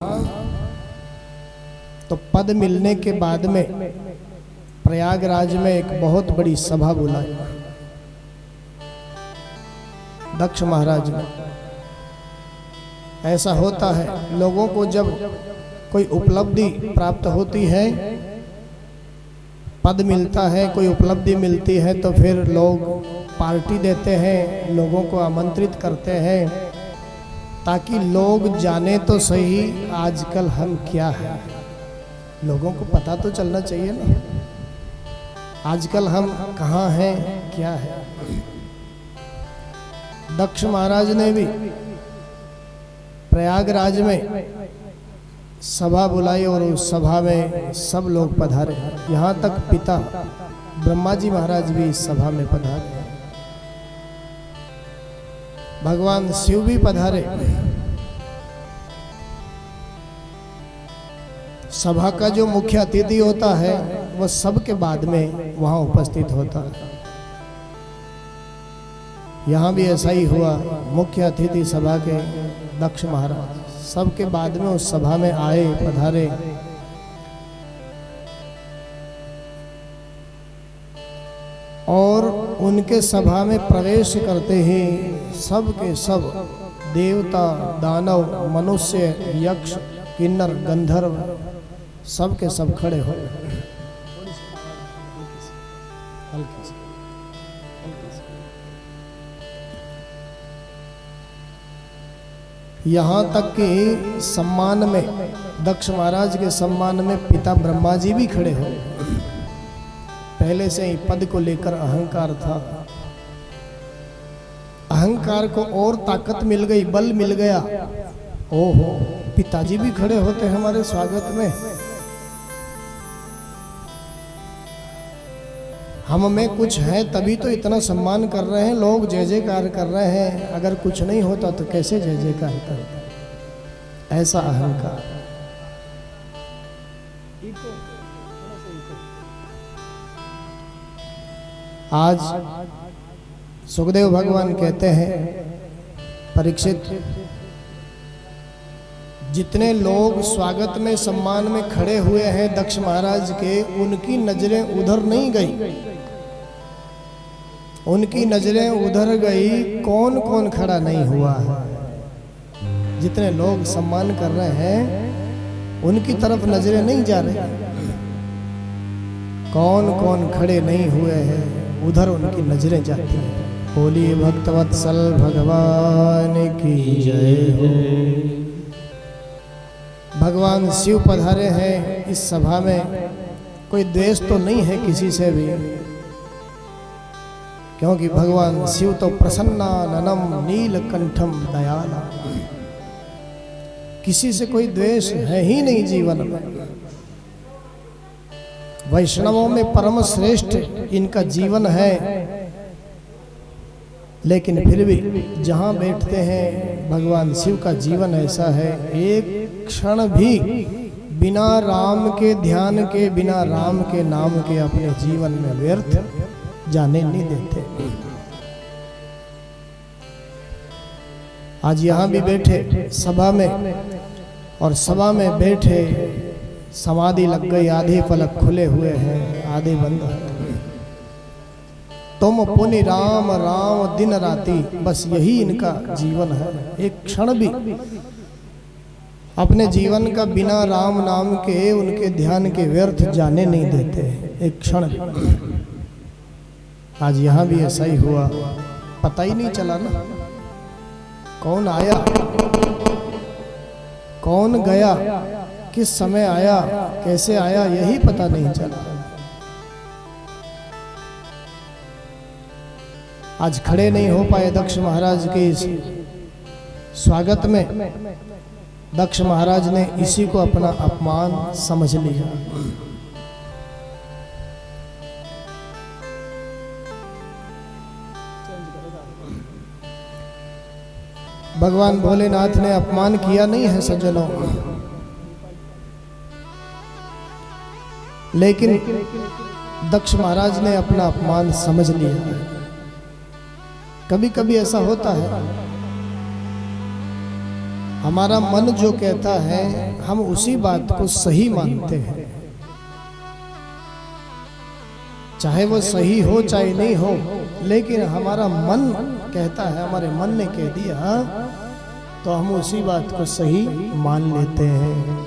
तो पद मिलने के बाद में प्रयागराज में एक बहुत बड़ी सभा बुलाई दक्ष महाराज ने। ऐसा होता है, लोगों को जब कोई उपलब्धि प्राप्त होती है, पद मिलता है, कोई उपलब्धि मिलती है, तो फिर लोग पार्टी देते हैं, लोगों को आमंत्रित करते हैं ताकि लोग जाने तो सही आजकल हम क्या हैं। लोगों को पता तो चलना चाहिए ना, आजकल हम कहाँ हैं, क्या है। दक्ष महाराज ने भी प्रयागराज में सभा बुलाई और उस सभा में सब लोग पधारे। यहाँ तक पिता ब्रह्मा जी महाराज भी इस सभा में पधारे, भगवान शिव भी पधारे। सभा का जो मुख्य अतिथि होता है वह सबके बाद में वहां उपस्थित होता है। यहाँ भी ऐसा ही हुआ। मुख्य अतिथि सभा के दक्ष महाराज सबके बाद में उस सभा में आए, पधारे। और उनके सभा में प्रवेश करते ही सब के सब देवता, दानव, मनुष्य, यक्ष, किन्नर, गंधर्व सब के सब खड़े हो गए। यहाँ तक कि सम्मान में, दक्ष महाराज के सम्मान में पिता ब्रह्मा जी भी खड़े हो गए। पहले से ही पद को लेकर अहंकार था, अहंकार को और ताकत मिल गई, बल मिल गया। ओहो, पिताजी भी खड़े होते हैं हमारे स्वागत में, हम में कुछ है तभी तो इतना सम्मान कर रहे हैं, लोग जय जयकार कर रहे हैं। अगर कुछ नहीं होता तो कैसे जय जयकार करते। ऐसा अहंकार। आज सुखदेव भगवान कहते हैं, परीक्षित, जितने लोग स्वागत में, सम्मान में खड़े हुए हैं दक्ष महाराज के, उनकी नजरें उधर नहीं गई, उनकी नजरें उधर गई कौन कौन खड़ा नहीं हुआ है। जितने लोग सम्मान कर रहे हैं उनकी तरफ नजरें नहीं जा रही, कौन कौन खड़े नहीं हुए हैं उधर उनकी नजरें जाती हैं। बोलिए भक्तवत्सल भगवान की जय हो। भगवान शिव पधारे हैं इस सभा में। कोई द्वेष तो नहीं है किसी से भी, क्योंकि भगवान शिव तो प्रसन्नाननम नीलकंठम दयाला, किसी से कोई द्वेष है ही नहीं जीवन में। वैष्णवों में परम श्रेष्ठ इनका जीवन है, लेकिन फिर भी जहां बैठते हैं भगवान शिव का जीवन ऐसा है, एक क्षण भी बिना राम के ध्यान के, बिना राम के नाम के अपने जीवन में व्यर्थ जाने नहीं देते। आज यहाँ भी बैठे सभा में, और सभा में बैठे समाधि लग गई, आधे पलक खुले हुए हैं, आधे बंद हैं। तुम पुनि राम राम दिन राति, बस यही इनका जीवन है। एक क्षण भी अपने जीवन का बिना राम नाम के, उनके ध्यान के व्यर्थ जाने नहीं देते, एक क्षण भी। आज यहाँ भी ऐसा ही हुआ, पता ही नहीं चला ना कौन आया कौन गया, किस समय आया, कैसे आया, यही पता नहीं चला। आज खड़े नहीं हो पाए दक्ष महाराज के इस स्वागत में। दक्ष महाराज ने इसी को अपना अपमान समझ लिया। भगवान भोलेनाथ ने अपमान किया नहीं है सज्जनों, लेकिन दक्ष महाराज ने अपना अपमान समझ लिया। कभी कभी ऐसा होता है हमारा मन जो कहता है हम उसी बात को सही मानते हैं, चाहे वो सही हो चाहे नहीं हो, लेकिन हमारा मन कहता है, हमारे मन ने कह दिया तो हम उसी बात को सही मान लेते हैं।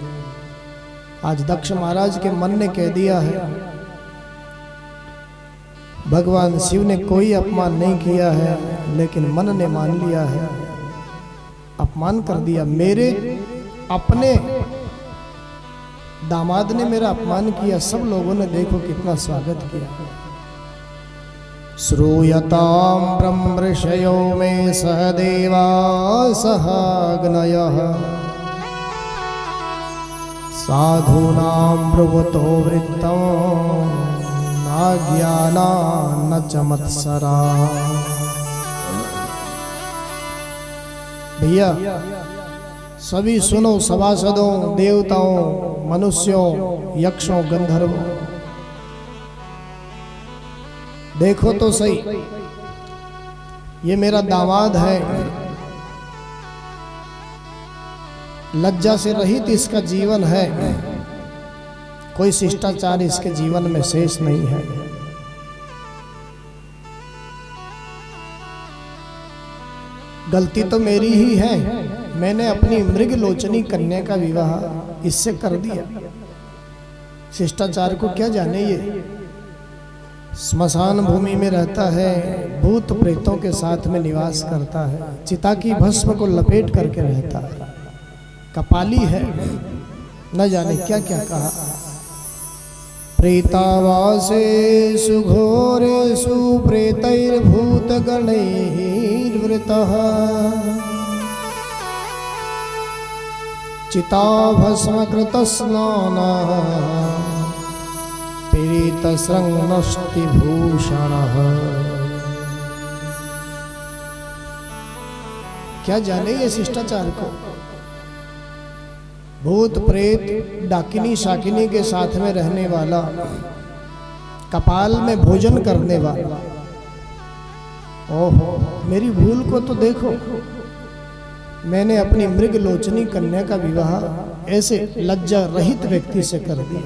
आज दक्ष महाराज के मन ने कह दिया है, भगवान शिव ने कोई अपमान नहीं किया है, लेकिन मन ने मान लिया है, अपमान कर दिया। मेरे अपने दामाद ने मेरा अपमान किया, सब लोगों ने देखो कितना स्वागत किया। श्रूयतां ब्रह्मर्षयो में सहदेवा सहाग्नयः साधूनां ब्रुवतो वृत्तं नाज्ञाना न च मत्सरा। भैया सभी सुनो, सभासदों, देवताओं, मनुष्यों, यक्षों, गंधर्वों, देखो तो सही, ये मेरा दामाद है, लज्जा से रहित इसका जीवन है, कोई शिष्टाचार इसके जीवन में शेष नहीं है। गलती तो मेरी ही है, मैंने अपनी मृग लोचनी कन्या का विवाह इससे कर दिया। शिष्टाचार को क्या जाने, ये स्मशान भूमि में रहता है, भूत प्रेतों के साथ में निवास करता है, चिता की भस्म को लपेट करके रहता है, कपाली है, न जाने क्या क्या कहा। प्रेतावासेषु घोरेषु प्रेतैर्भूतगणैर्वृतः चिताभस्मकृतस्नानः पीड़ितशृङ्गनष्टिभूषणः। क्या जाने ये शिष्टाचार को। भूत प्रेत डाकिनी शाकिनी के साथ में रहने वाला, कपाल में भोजन करने वाला। ओहो, मेरी भूल को तो देखो, मैंने अपनी मृग लोचनी कन्या का विवाह ऐसे लज्जा रहित व्यक्ति से कर दिया।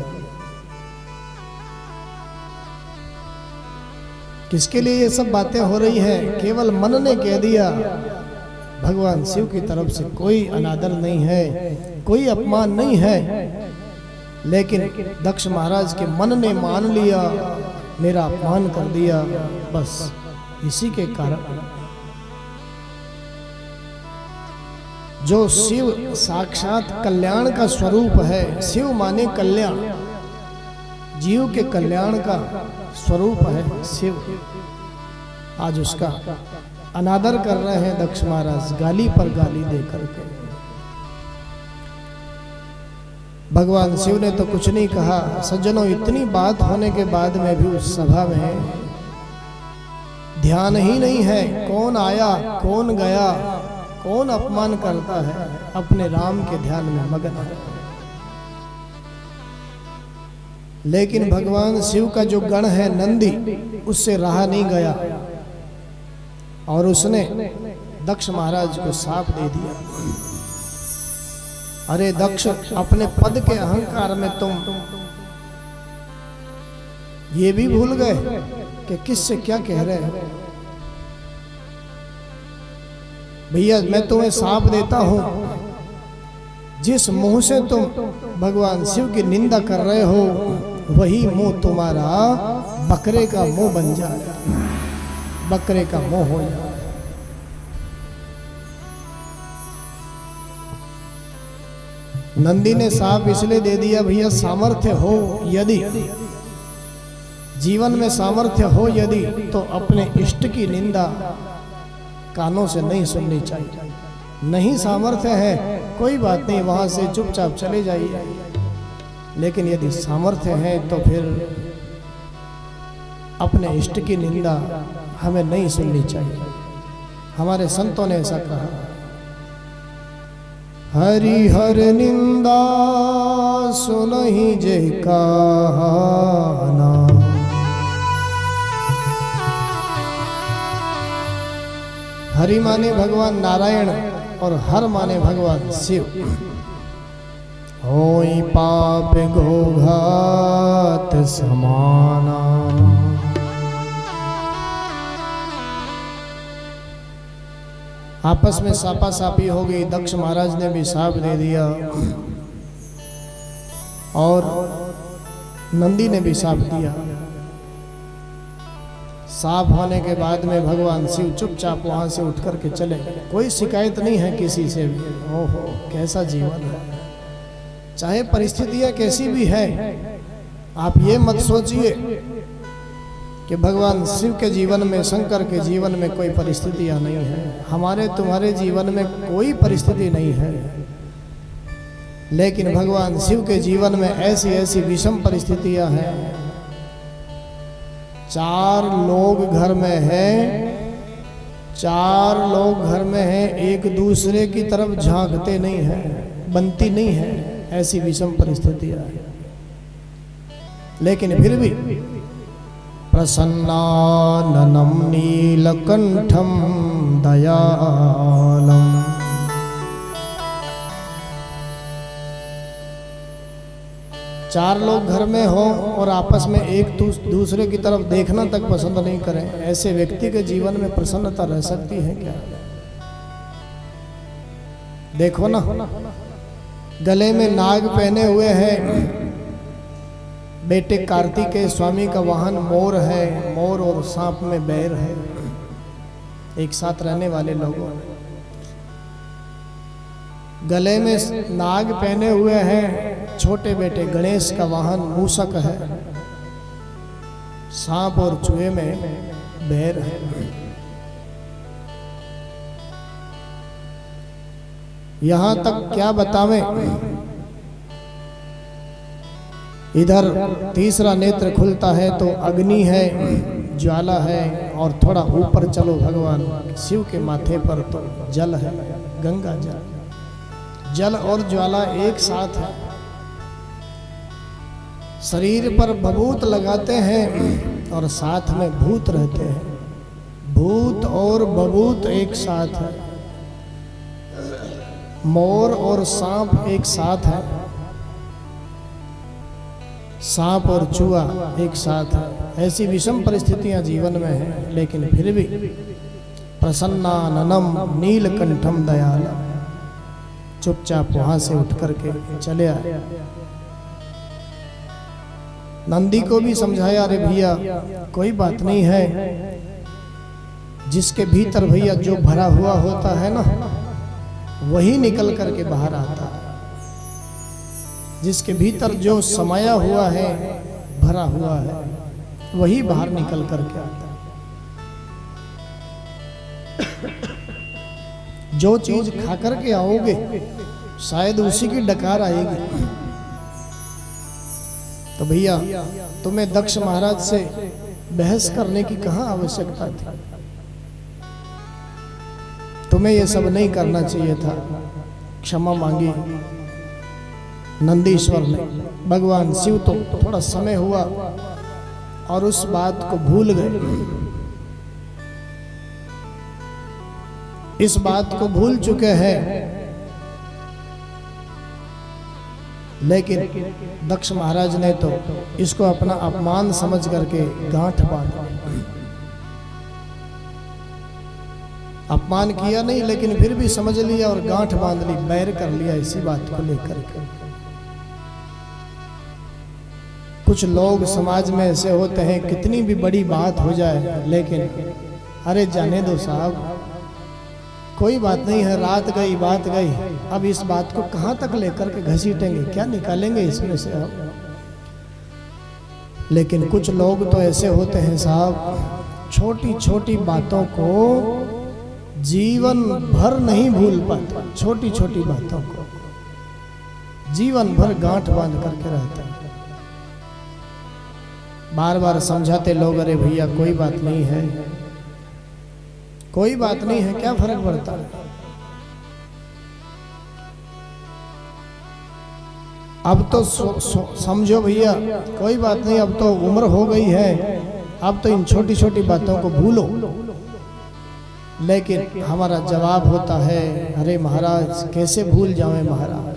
किसके लिए ये सब बातें हो रही हैं? केवल मन ने कह दिया। भगवान शिव की तरफ से कोई अनादर नहीं है, कोई अपमान नहीं है, लेकिन दक्ष महाराज के मन ने मान लिया, मेरा अपमान कर दिया, बस इसी के कारण। जो शिव साक्षात कल्याण का स्वरूप है, शिव माने कल्याण, जीव के कल्याण का स्वरूप है शिव, आज उसका अनादर कर रहे हैं दक्ष महाराज, गाली पर गाली दे करके। भगवान शिव ने तो कुछ नहीं कहा। सज्जनों, इतनी बात होने के बाद में भी उस सभा में ध्यान ही नहीं है कौन आया कौन गया, कौन अपमान करता है, अपने राम के ध्यान में मगन है। लेकिन भगवान शिव का जो गण है नंदी, उससे रहा नहीं गया और उसने दक्ष महाराज को शाप दे दिया। अरे दक्ष, अपने पद के अहंकार में तुम ये भी भूल गए कि किससे क्या कह रहे हो। भैया, मैं तुम्हें शाप देता हूं, जिस मुंह से तुम भगवान शिव की निंदा कर रहे हो, वही मुंह तुम्हारा बकरे का मुंह बन जाए, बकरे का मुंह हो जाए। नंदी ने साफ इसलिए दे दिया, भैया सामर्थ्य हो यदि, जीवन में सामर्थ्य हो यदि, तो अपने इष्ट की निंदा कानों से नहीं सुननी चाहिए। नहीं सामर्थ्य है, कोई बात नहीं, वहां से चुपचाप चले जाइए। लेकिन यदि सामर्थ्य है तो फिर अपने इष्ट की निंदा हमें नहीं सुननी चाहिए। हमारे संतों ने ऐसा कहा, हरि हर निंदा सुनहि जे काना, हरि माने भगवान नारायण, और हर माने भगवान शिव। होई पाप घोघात समाना, आपस में सापा सापी हो गई। दक्ष महाराज ने भी साप दे दिया और नंदी ने भी साप दिया। साफ होने के बाद में भगवान शिव चुपचाप वहां से उठ करके चले। कोई शिकायत नहीं है किसी से भी। ओहो कैसा जीवन है, चाहे परिस्थितियां कैसी भी है। आप ये मत सोचिए कि भगवान शिव के जीवन में, शंकर के जीवन में कोई परिस्थितियां नहीं है। हमारे तुम्हारे जीवन में कोई परिस्थिति नहीं है, लेकिन भगवान शिव के जीवन में ऐसी ऐसी विषम परिस्थितियां हैं। 4 लोग घर में हैं, 4 लोग घर में हैं, एक दूसरे की तरफ झांकते नहीं हैं, बनती नहीं है, ऐसी विषम परिस्थितियां हैं। लेकिन फिर भी प्रसन्नाननं नीलकंठम दयालम, चार लोग घर में हो और आपस में एक दूसरे की तरफ देखना तक पसंद नहीं करें, ऐसे व्यक्ति के जीवन में प्रसन्नता रह सकती है क्या? देखो ना, गले में नाग पहने हुए हैं, बेटे कार्तिकेय स्वामी का वाहन मोर है, मोर और सांप में बैर है, एक साथ रहने वाले लोगों। गले में नाग पहने हुए हैं, छोटे बेटे गणेश का वाहन मूषक है, सांप और चूहे में बैर है। यहां तक क्या बतावें, इधर तीसरा नेत्र खुलता है तो अग्नि है, ज्वाला है, और थोड़ा ऊपर चलो भगवान शिव के माथे पर तो जल है, गंगा जल। जल और ज्वाला एक साथ है। शरीर पर बभूत लगाते हैं और साथ में भूत रहते हैं, भूत और बभूत एक साथ है। मोर और सांप एक साथ है, सांप और चूहा एक साथ है। ऐसी विषम परिस्थितियां जीवन में हैं, लेकिन फिर भी प्रसन्नाननं नीलकंठम दयालम, चुपचाप वहां से उठ करके चले आए। नंदी को भी समझाया, अरे भैया कोई बात नहीं है, जिसके भीतर भैया जो भरा हुआ होता है ना, वही निकल करके बाहर आता है। जिसके भीतर जो समाया हुआ है, भरा हुआ है, वही बाहर निकल करके आता है। जो चीज खा करके आओगे शायद उसी की डकार आएगी। तो भैया तुम्हें दक्ष महाराज से बहस करने की कहां आवश्यकता थी? तुम्हें यह सब नहीं करना चाहिए था। क्षमा मांगी नंदीश्वर ने। भगवान शिव तो थोड़ा समय हुआ और उस बात को भूल गए, इस बात को भूल चुके हैं। लेकिन दक्ष महाराज ने तो इसको अपना अपमान समझ करके गांठ बांधा। अपमान किया नहीं, लेकिन फिर भी समझ लिया और गांठ बांध ली, बैर कर लिया इसी बात को लेकर के। कुछ लोग समाज में ऐसे होते हैं, कितनी भी बड़ी बात हो जाए, लेकिन अरे जाने दो साहब, कोई बात नहीं है, रात गई बात गई, अब इस बात को कहां तक लेकर के घसीटेंगे, क्या निकालेंगे इसमें से अब। लेकिन कुछ लोग तो ऐसे होते हैं साहब, छोटी छोटी बातों को जीवन भर नहीं भूल पाते, छोटी छोटी बातों को जीवन भर गांठ बांध करके रहते हैं। बार बार समझाते लोग, अरे भैया कोई बात नहीं है, कोई बात नहीं है, क्या फर्क पड़ता है। अब तो समझो भैया कोई बात नहीं, अब तो उम्र हो गई है, अब तो इन छोटी छोटी बातों को भूलो। लेकिन हमारा जवाब होता है, अरे महाराज कैसे भूल जावे महाराज।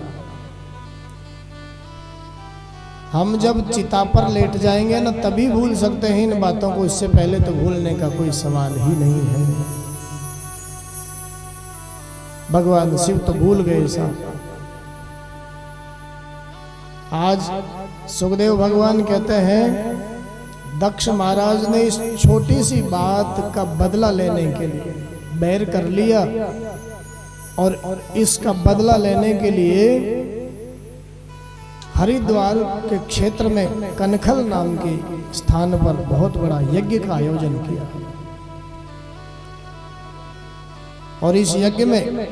हम जब चिता पर लेट जाएंगे ना तभी भूल सकते हैं इन बातों को, इससे पहले तो भूलने का कोई सवाल ही नहीं है। भगवान शिव तो भूल गए साहब। आज सुखदेव भगवान कहते हैं दक्ष महाराज ने इस छोटी सी बात का बदला लेने के लिए बैर कर लिया और इसका बदला लेने के लिए हरिद्वार के क्षेत्र में कनखल नाम के स्थान पर बहुत बड़ा यज्ञ का आयोजन किया। और इस यज्ञ में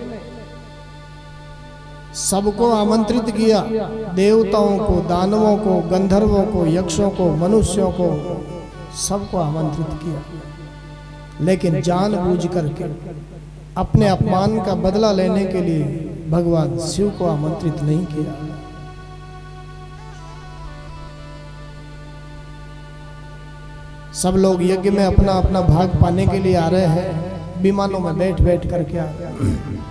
सबको आमंत्रित किया, देवताओं को, दानवों को, गंधर्वों को, यक्षों को, मनुष्यों को, सबको आमंत्रित किया। लेकिन जानबूझ करके अपने अपमान का बदला लेने के लिए भगवान शिव को आमंत्रित नहीं किया। सब लोग यज्ञ में अपना अपना भाग पाने के लिए आ रहे हैं, विमानों में बैठ बैठ करके आ रहे हैं।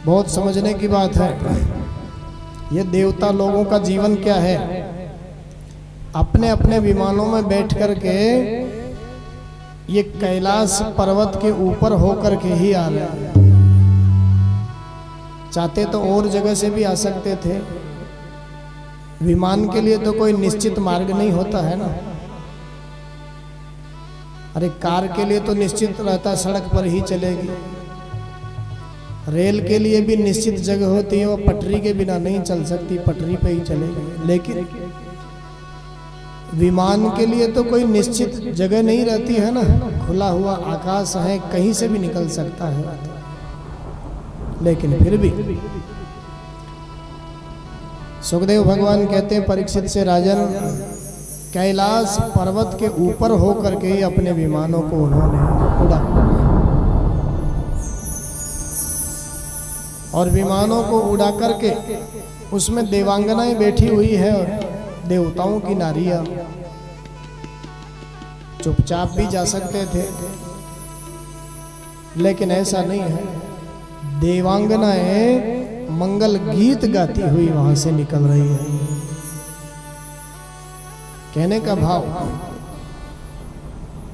बहुत समझने की बात है, ये देवता लोगों का जीवन क्या है, अपने अपने विमानों में बैठ करके ये कैलाश पर्वत के ऊपर होकर के ही आ रहे हैं। चाहते तो और जगह से भी आ सकते थे, विमान के लिए तो कोई निश्चित मार्ग नहीं होता है ना। अरे कार के लिए तो निश्चित रहता, सड़क पर ही चलेगी। रेल के लिए भी निश्चित जगह होती है, वो पटरी के बिना नहीं चल सकती, पटरी पे ही चलेगी। लेकिन विमान के लिए तो कोई निश्चित जगह नहीं रहती है ना, खुला हुआ आकाश है, कहीं से भी निकल सकता है। लेकिन फिर भी सुखदेव भगवान कहते हैं परीक्षित से, राजन कैलाश पर्वत के ऊपर होकर के ही अपने विमानों को उन्होंने उड़ा और विमानों को उड़ा करके उसमें देवांगनाएं बैठी हुई है, देवताओं की नारियां। चुपचाप भी जा सकते थे, लेकिन ऐसा नहीं है। देवांगनाएं मंगल गीत गाती हुई वहां से निकल रही है। कहने का भाव,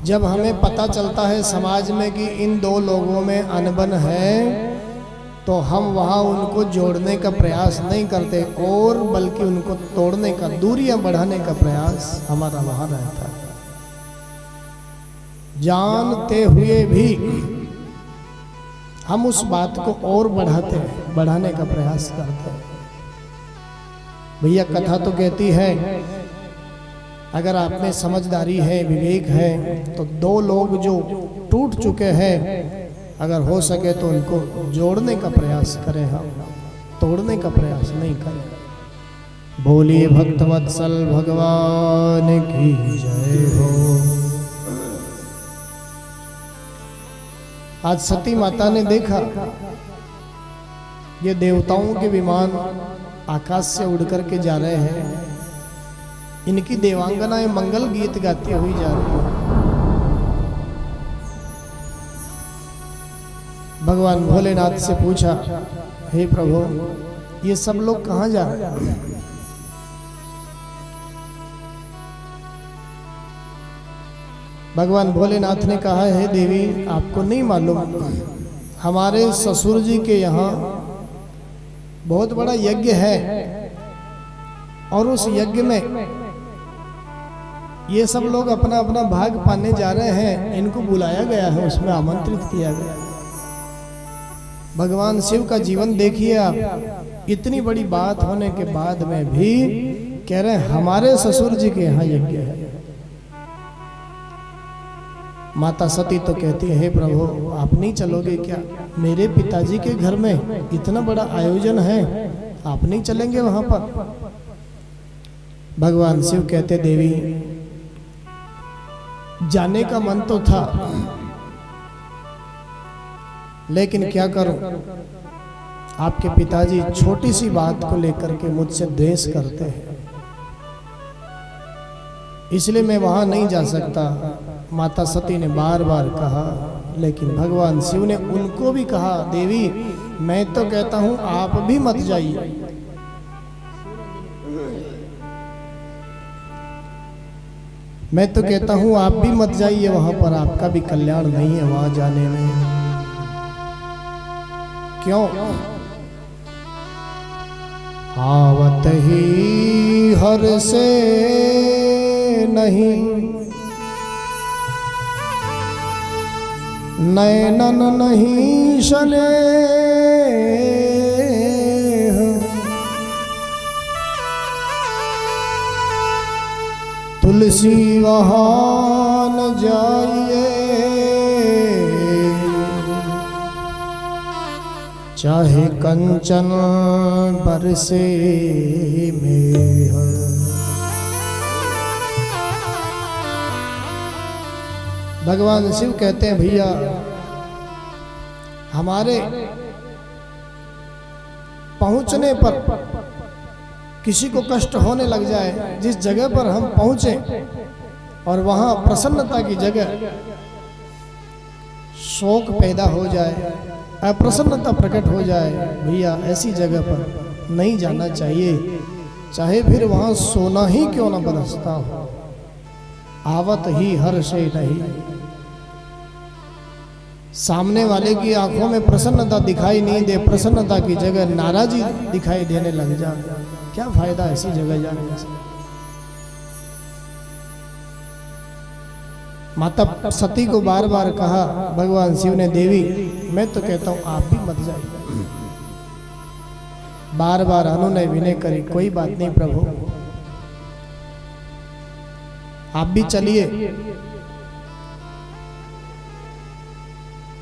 जब हमें पता चलता है समाज में कि इन दो लोगों में अनबन है, तो हम वहां उनको जोड़ने का प्रयास नहीं करते और बल्कि उनको तोड़ने का, दूरियां बढ़ाने का प्रयास हमारा वहां रहता है। जानते हुए भी हम उस बात को और बढ़ाते हैं, बढ़ाने का प्रयास करते हैं। भैया कथा तो कहती है, अगर आप में समझदारी है, विवेक है, तो दो लोग जो टूट चुके हैं, अगर हो सके तो उनको जोड़ने का प्रयास करें, हम तोड़ने का प्रयास नहीं करें। बोलिए भक्तवत्सल भगवान की जय हो। आज सती माता ने देखा ये देवताओं के विमान आकाश से उड़ करके जा रहे हैं, इनकी देवांगनाएं मंगल गीत गाती हुई जा रही है। भगवान भोलेनाथ से पूछा, हे प्रभु ये सब लोग कहाँ जा रहे हैं? भगवान भोलेनाथ ने कहा, है देवी आपको नहीं मालूम, हमारे ससुर जी के यहाँ बहुत बड़ा यज्ञ है और उस यज्ञ में ये सब लोग अपना अपना भाग पाने जा रहे हैं, इनको बुलाया गया है, उसमें आमंत्रित किया गया है। भगवान शिव का जीवन देखिए आप, इतनी बड़ी बात होने के बाद में भी कह रहे हैं हमारे ससुर जी के यहाँ यज्ञ है। माता सती तो कहती है, हे प्रभु आप नहीं चलोगे क्या? मेरे पिताजी के घर में इतना बड़ा आयोजन है, आप नहीं चलेंगे वहां पर? भगवान शिव कहते, देवी जाने का मन तो था, लेकिन क्या करूं, आपके पिताजी छोटी सी बात को लेकर के मुझसे द्वेष करते हैं। इसलिए मैं वहां नहीं जा सकता। माता सती ने बार बार कहा, लेकिन भगवान शिव ने उनको भी कहा, देवी मैं तो कहता हूं आप भी मत जाइए। मैं तो कहता हूं आप भी मत जाइए वहां पर, आपका भी कल्याण नहीं है वहां जाने में। क्यों? आवत ही हर से नहीं, नैनन नहीं शने, तुलसी वहां न जाइए, चाहे कंचन बरसे में। भगवान शिव कहते हैं, भैया हमारे पहुंचने पर किसी को कष्ट होने लग जाए, जिस जगह पर हम पहुंचे और वहां प्रसन्नता की जगह शोक पैदा हो जाए, अप्रसन्नता प्रकट हो जाए, भैया ऐसी जगह पर नहीं जाना चाहिए, चाहे फिर वहां सोना ही क्यों न बरसता हो। आवत ही हर से नहीं। सामने वाले की आंखों में प्रसन्नता दिखाई नहीं दे, प्रसन्नता की जगह नाराजी दिखाई देने लग जाए, क्या फायदा ऐसी जगह जाने से। माता सती को बार बार कहा भगवान शिव ने, देवी मैं तो कहता हूं आप भी मत जाइए। बार बार अनुनय विनय करी, कोई बात नहीं प्रभु आप भी चलिए।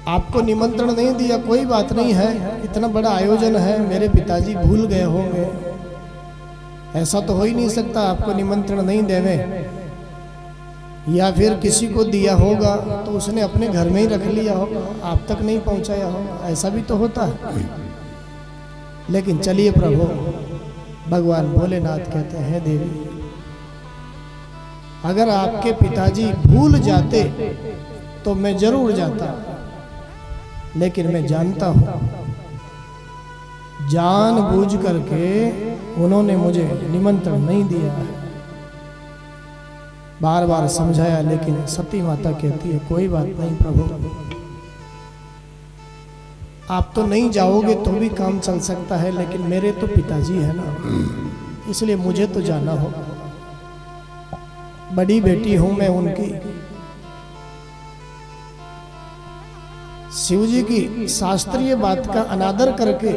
आपको निमंत्रण नहीं दिया, कोई बात नहीं है, इतना बड़ा आयोजन है, मेरे पिताजी भूल गए होंगे, ऐसा तो हो ही नहीं सकता आपको निमंत्रण नहीं देवे। या फिर किसी को दिया होगा तो उसने अपने घर में ही रख लिया होगा, आप तक नहीं पहुंचाया होगा, ऐसा भी तो होता है। लेकिन चलिए प्रभु, भगवान भोलेनाथ कहते हैं, देवी अगर आपके पिताजी भूल जाते तो मैं जरूर जाता, लेकिन मैं जानता हूं जानबूझ करके उन्होंने मुझे निमंत्रण नहीं दिया है। बार बार समझाया, लेकिन सती माता कहती है, कोई बात नहीं प्रभु आप तो नहीं जाओगे तो भी काम चल सकता है, लेकिन मेरे तो पिताजी है ना, इसलिए मुझे तो जाना होगा। बड़ी बेटी हूं मैं उनकी। शिवजी की शास्त्रीय बात का अनादर करके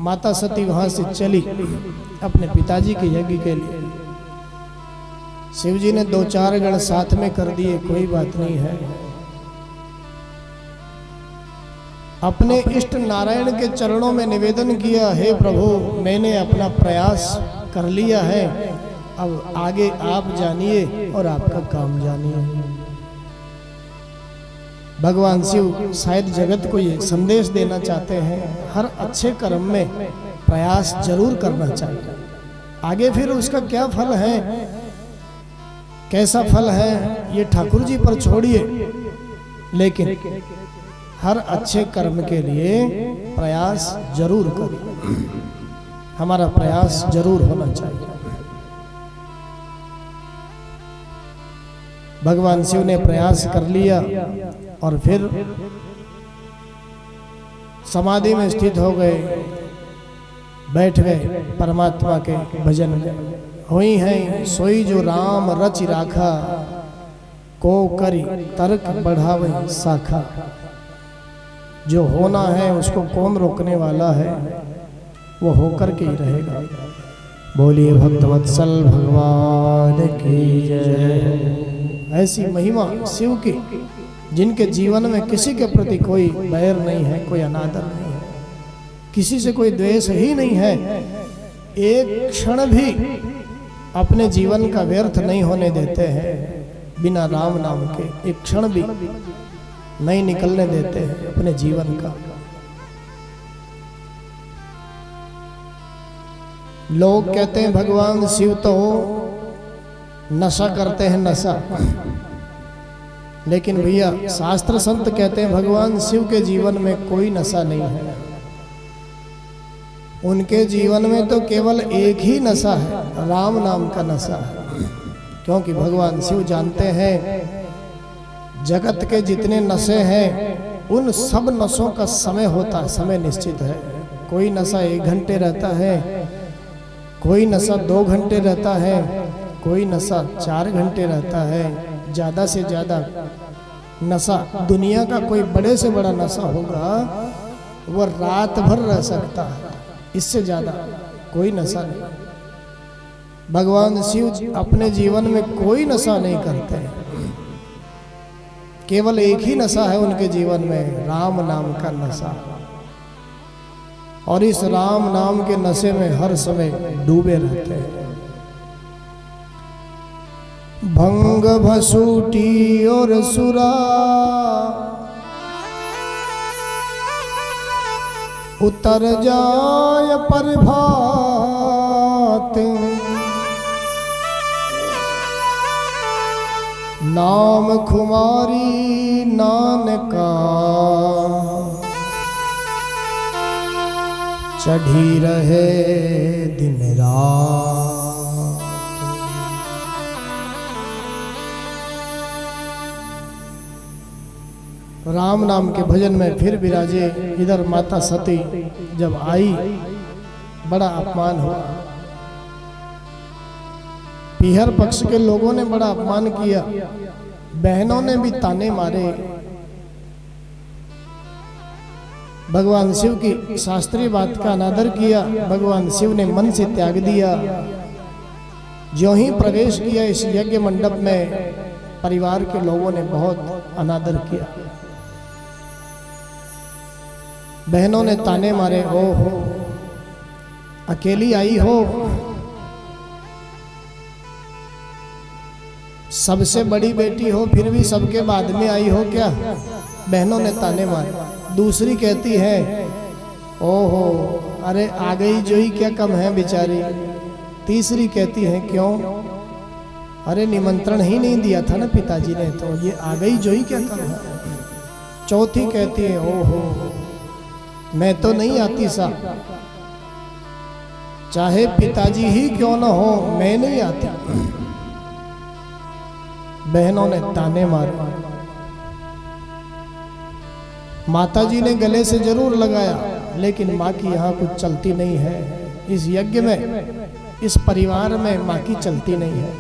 माता सती वहां से चली अपने पिताजी के यज्ञ के लिए। शिवजी ने 2-4 गण साथ में कर दिए, कोई बात नहीं है। अपने इष्ट नारायण के चरणों में निवेदन किया, हे प्रभु मैंने अपना प्रयास कर लिया है, अब आगे आप जानिए और आपका काम जानिए। भगवान शिव शायद जगत को ये संदेश देना चाहते हैं, हर अच्छे कर्म में प्रयास जरूर करना चाहिए। आगे फिर उसका क्या फल है, कैसा फल है, ये ठाकुर जी पर छोड़िए, लेकिन हर अच्छे कर्म के लिए प्रयास जरूर करिए। हमारा प्रयास जरूर होना चाहिए। भगवान शिव ने प्रयास कर लिया और फिर समाधि में स्थित हो गए, बैठ गए परमात्मा के भजन में। हुई है सोई जो राम रच राखा, को करी तर्क बढ़ावे शाखा। जो होना है उसको कौन रोकने वाला है, वो होकर के ही रहेगा। बोलिए भक्तवत्सल भगवान की जय। ऐसी महिमा शिव की, जिनके जीवन में किसी के प्रति कोई बैर नहीं है, कोई अनादर नहीं है, किसी से कोई द्वेष ही नहीं है। एक क्षण भी अपने जीवन का व्यर्थ नहीं होने देते हैं, बिना राम नाम के एक क्षण भी नहीं निकलने देते हैं अपने जीवन का। लोग कहते हैं भगवान शिव तो नशा करते हैं, नशा। लेकिन भैया शास्त्र संत कहते हैं भगवान शिव के जीवन में कोई नशा नहीं है। उनके जीवन में तो केवल एक ही नशा है, राम नाम का नशा है। क्योंकि भगवान शिव जानते हैं जगत के जितने नशे हैं उन सब नशों का समय होता है, समय निश्चित है। कोई नशा 1 घंटे रहता है, कोई नशा 2 घंटे रहता है, कोई नशा 4 घंटे रहता है। ज़्यादा से ज़्यादा नशा दुनिया का कोई बड़े से बड़ा नशा होगा वो रात भर रह सकता है, इससे ज़्यादा कोई नशा नहीं। भगवान शिव अपने जीवन में कोई नशा नहीं करते हैं, केवल एक ही नशा है उनके जीवन में, राम नाम का नशा। और इस राम नाम के नशे में हर समय डूबे रहते हैं। भंग भसूटी और सुरा उतर जाय प्रभात, नाम खुमारी नानका चढ़ी रहे दिन रात। राम नाम के भजन में फिर विराजे। इधर माता सती जब आई बड़ा अपमान हुआ, पीहर पक्ष के लोगों ने बड़ा अपमान किया, बहनों ने भी ताने मारे। भगवान शिव की शास्त्रीय बात का अनादर किया। भगवान शिव ने मन से त्याग दिया। ज्यों ही प्रवेश किया इस यज्ञ मंडप में, परिवार के लोगों ने बहुत अनादर किया। बहनों ने ताने मारे, ओ हो अकेली आई हो, सबसे बड़ी बेटी हो, फिर भी सबके बाद में आई हो क्या? बहनों ने ताने मारे। दूसरी कहती है, ओहो अरे आ गई जो ही क्या कम है बेचारी। तीसरी कहती है, क्यों? अरे निमंत्रण ही नहीं दिया था ना पिताजी ने, तो ये आ गई जो ही क्या कम है। चौथी कहती है, ओहो मैं तो नहीं आती सा, चाहे पिताजी ही क्यों ना हो मैं नहीं आती। बहनों ने ताने मारे। माताजी ने गले से जरूर लगाया, लेकिन माँ की यहाँ कुछ चलती नहीं है। इस यज्ञ में, इस परिवार में माँ की चलती नहीं है।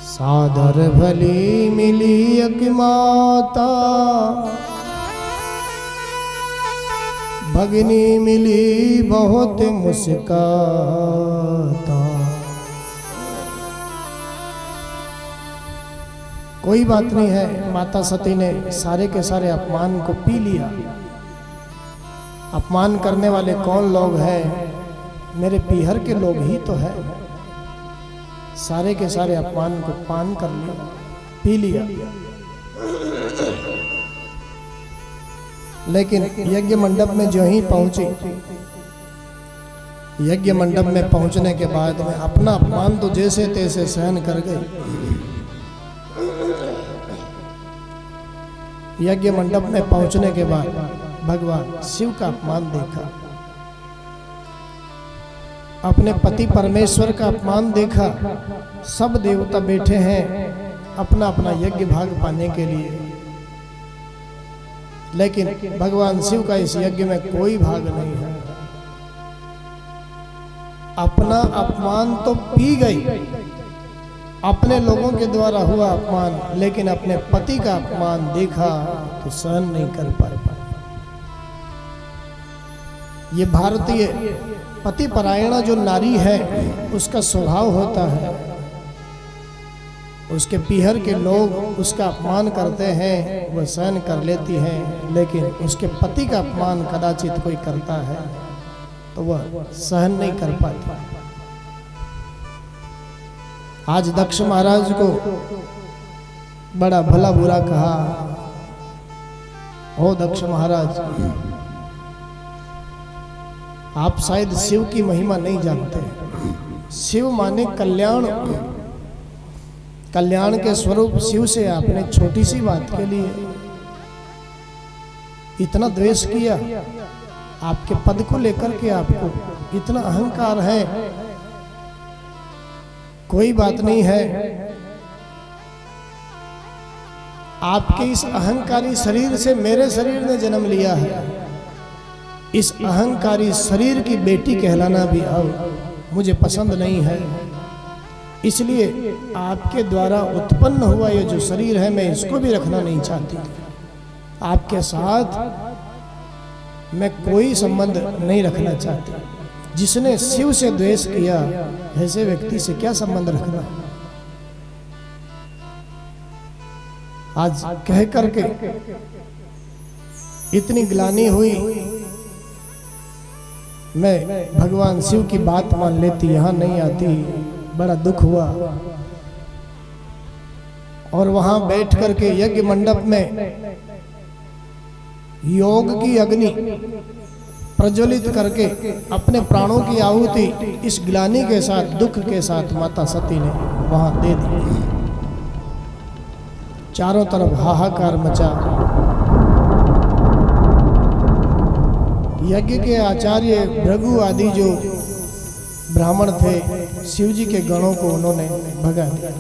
सादर भली मिली एक माता, भगनी मिली बहुत मुस्काता। कोई बात नहीं है, माता सती ने सारे के सारे अपमान को पी लिया। अपमान करने वाले कौन लोग हैं? मेरे पीहर के लोग ही तो है। सारे के सारे अपमान को पान कर लिया, पी लिया। लेकिन यज्ञ मंडप में जो ही पहुंची, यज्ञ मंडप में पहुंचने के बाद में अपना अपमान तो जैसे तैसे सहन कर गई। यज्ञ मंडप में पहुंचने के बाद भगवान शिव का अपमान देखा, अपने पति परमेश्वर का अपमान देखा। सब देवता बैठे हैं अपना अपना यज्ञ भाग पाने के लिए, लेकिन भगवान शिव का इस यज्ञ में कोई भाग नहीं है। अपना अपमान तो पी गई, अपने लोगों के द्वारा हुआ अपमान, लेकिन अपने पति का अपमान देखा तो सहन नहीं कर पाए। ये भारतीय पति परायणा जो नारी है उसका स्वभाव होता है। उसके पीहर के लोग उसका अपमान करते हैं, वह सहन कर लेती हैं, लेकिन उसके पति का अपमान कदाचित कोई करता है तो वह सहन नहीं कर पाती। आज दक्ष महाराज को बड़ा भला बुरा कहा। ओ दक्ष महाराज, आप शायद शिव की महिमा नहीं जानते। शिव माने कल्याण, कल्याण के स्वरूप शिव से आपने छोटी सी बात के लिए इतना द्वेष किया, आपके पद को लेकर के आपको इतना अहंकार है। कोई बात नहीं है, आपके इस अहंकारी शरीर से मेरे शरीर ने जन्म लिया है। इस अहंकारी शरीर की बेटी कहलाना भी अब मुझे पसंद नहीं है, इसलिए आपके द्वारा उत्पन्न हुआ ये जो शरीर है मैं इसको भी रखना नहीं चाहती। आपके साथ मैं कोई संबंध नहीं रखना चाहती। जिसने शिव से द्वेष किया ऐसे व्यक्ति से क्या संबंध रखना। आज कह करके इतनी ग्लानि हुई, मैं भगवान शिव की बात मान लेती, यहां नहीं आती, बड़ा दुख हुआ। और वहां बैठ करके यज्ञ मंडप में योग की अग्नि प्रज्वलित करके अपने प्राणों की आहुति इस ग्लानि के साथ, दुख के साथ माता सती ने वहां दे दी। चारों तरफ हाहाकार मचा। यज्ञ के आचार्य भृगु आदि जो ब्राह्मण थे, शिव जी के गणों को उन्होंने भगा दिया।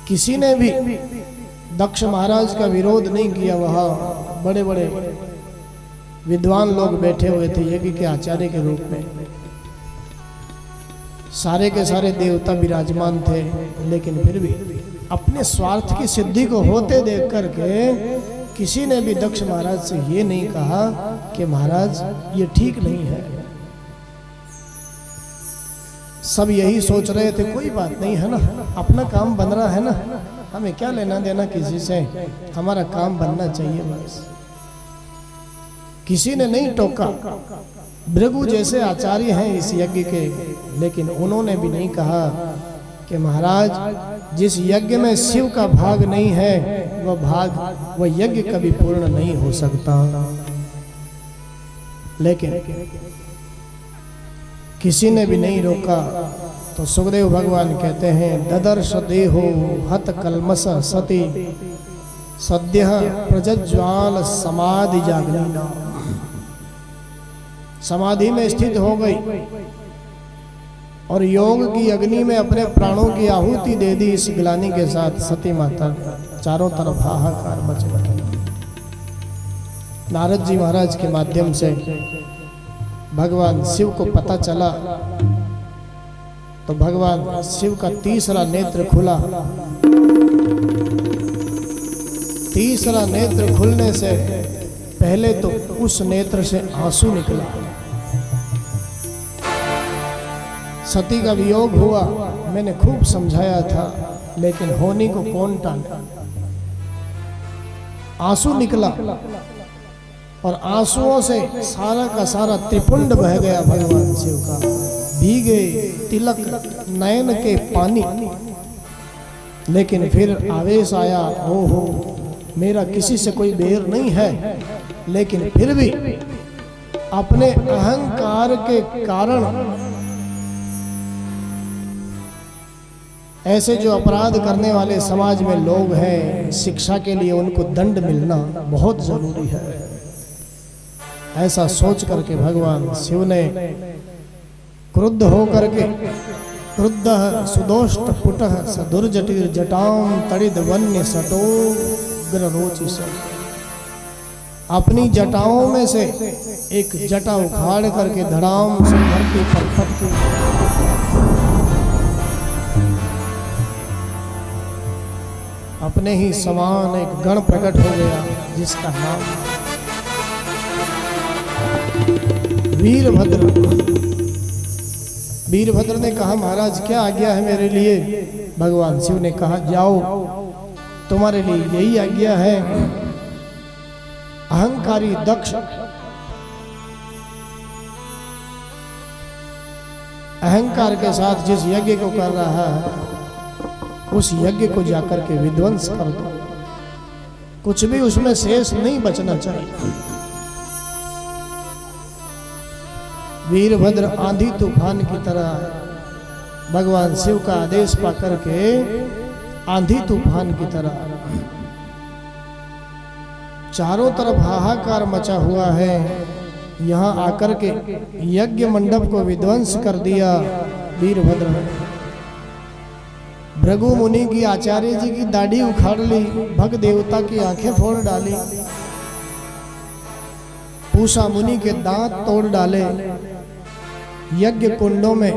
किसी ने भी दक्ष महाराज का विरोध नहीं किया। वहां बड़े बड़े विद्वान लोग बैठे हुए थे यज्ञ के आचार्य के रूप में, सारे के सारे देवता विराजमान थे, लेकिन फिर भी अपने स्वार्थ की सिद्धि को होते देख करके किसी ने भी दक्ष महाराज से ये नहीं कहा कि महाराज ये ठीक नहीं है। सब यही सोच रहे थे कोई बात नहीं है ना, अपना काम बन रहा है ना, हमें क्या लेना देना किसी से, हमारा काम बनना चाहिए बस। किसी ने नहीं टोका। भृगु जैसे आचार्य हैं इस यज्ञ के, लेकिन उन्होंने भी नहीं कहा कि महाराज जिस यज्ञ में शिव का भाग नहीं है वह यज्ञ कभी पूर्ण नहीं हो सकता। लेकिन किसी ने भी नहीं रोका। तो सुखदेव भगवान कहते हैं ददर्श देहो हत कलमस सती सद्य प्रज्ज्वाल समाधि जागरणा। समाधि में स्थित हो गई और योग की अग्नि में अपने प्राणों की आहुति दे दी। इस ग्लानि के साथ सती माता, चारों तरफ हाहाकार मच गया। नारद जी महाराज के माध्यम से भगवान शिव को पता चला, तो भगवान शिव का तीसरा नेत्र खुला। तीसरा नेत्र खुलने से पहले तो उस नेत्र से आंसू निकला। सती का वियोग हुआ, मैंने खूब समझाया था, लेकिन होनी को कौन टाला। आंसू निकला और आंसुओं से सारा का सारा त्रिपुंड बह गया भगवान शिव का। भीगे तिलक नयन के पानी। लेकिन फिर आवेश आया, ओहो मेरा किसी से कोई बैर नहीं है, लेकिन फिर भी अपने अहंकार के कारण ऐसे जो अपराध करने वाले समाज में लोग हैं, शिक्षा के लिए उनको दंड मिलना बहुत जरूरी है। ऐसा सोच करके भगवान शिव ने क्रुद्ध होकर के क्रुद्ध सुदोष्ट पुटः सदुर्जटिर जटाम तड़िद वन्य सटो ग्ररोचि स, अपनी जटाओं में से एक जटा उखाड़ करके धड़ाम से धरती पर फटकी। अपने ही समान एक गण प्रकट हो गया जिसका नाम वीरभद्र। वीरभद्र ने कहा महाराज क्या आज्ञा है मेरे लिए। भगवान शिव ने कहा जाओ, तुम्हारे लिए यही आज्ञा है। अहंकारी दक्ष अहंकार के साथ जिस यज्ञ को कर रहा है उस यज्ञ को जाकर के विध्वंस कर दो, कुछ भी उसमें शेष नहीं बचना चाहिए। वीरभद्र आंधी तूफान की तरह भगवान शिव का आदेश पाकर के आंधी तूफान की तरह चारों तरफ हाहाकार मचा हुआ है। यहाँ आकर के यज्ञ मंडप को विध्वंस कर दिया वीरभद्र ने। भृगु मुनि की, आचार्य जी की दाढ़ी उखाड़ ली, भग देवता की आंखें फोड़ डाली, पूषा मुनि के दांत तोड़ डाले, यज्ञ कुंडों में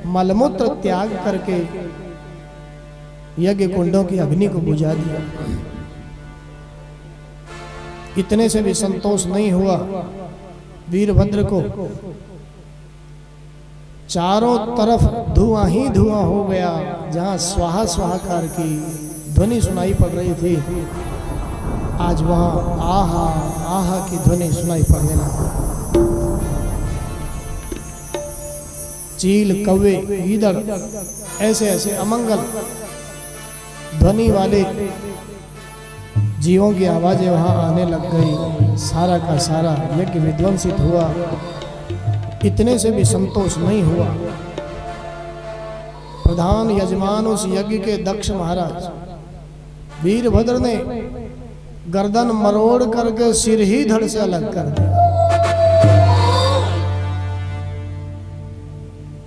मलमूत्र त्याग करके यज्ञ कुंडों की अग्नि को बुझा दिया। इतने से भी संतोष नहीं हुआ वीरभद्र को। चारों तरफ धुआं ही धुआं हो गया। जहां स्वाहा स्वाहाकार की ध्वनि सुनाई पड़ रही थी, आज वहां आहा आहा की ध्वनि सुनाई पड़ने लगी। चील, कौवे, गीदड़, ऐसे ऐसे अमंगल ध्वनि वाले जीवों की आवाजें वहां आने लग गई। सारा का सारा यज्ञ विध्वंसित हुआ। इतने से भी संतोष नहीं हुआ। प्रधान यजमान उस यज्ञ के दक्ष महाराज वीरभद्र ने गर्दन मरोड़ करके सिर ही धड़ से अलग कर दिया।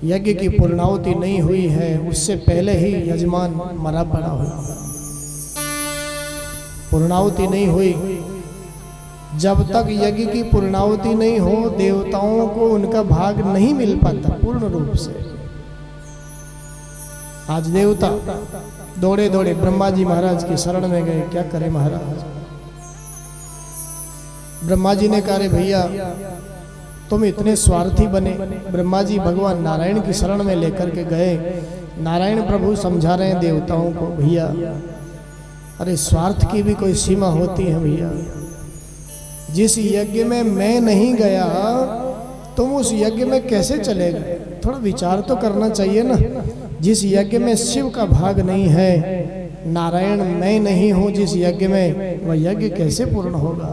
यज्ञ की पूर्णाहुति नहीं हुई है, उससे पहले ही यजमान मरा पड़ा हुआ। पूर्णाहुति नहीं हुई। जब तक यज्ञ की पूर्णाहुति नहीं हो, देवताओं को उनका भाग नहीं मिल पाता पूर्ण रूप से। आज देवता दौड़े दौड़े ब्रह्मा जी महाराज की शरण में गए। क्या करें महाराज? ब्रह्मा जी ने कहा, भैया तुम इतने स्वार्थी बने। ब्रह्मा जी भगवान नारायण की शरण में लेकर के गए। नारायण प्रभु समझा रहे हैं देवताओं को, भैया अरे स्वार्थ की भी कोई सीमा होती है भैया। जिस यज्ञ में मैं नहीं गया, तुम उस यज्ञ में कैसे चले गए? थोड़ा विचार तो करना चाहिए ना। जिस यज्ञ में शिव का भाग नहीं है, नारायण मैं नहीं हूं जिस यज्ञ में, वह यज्ञ कैसे पूर्ण होगा?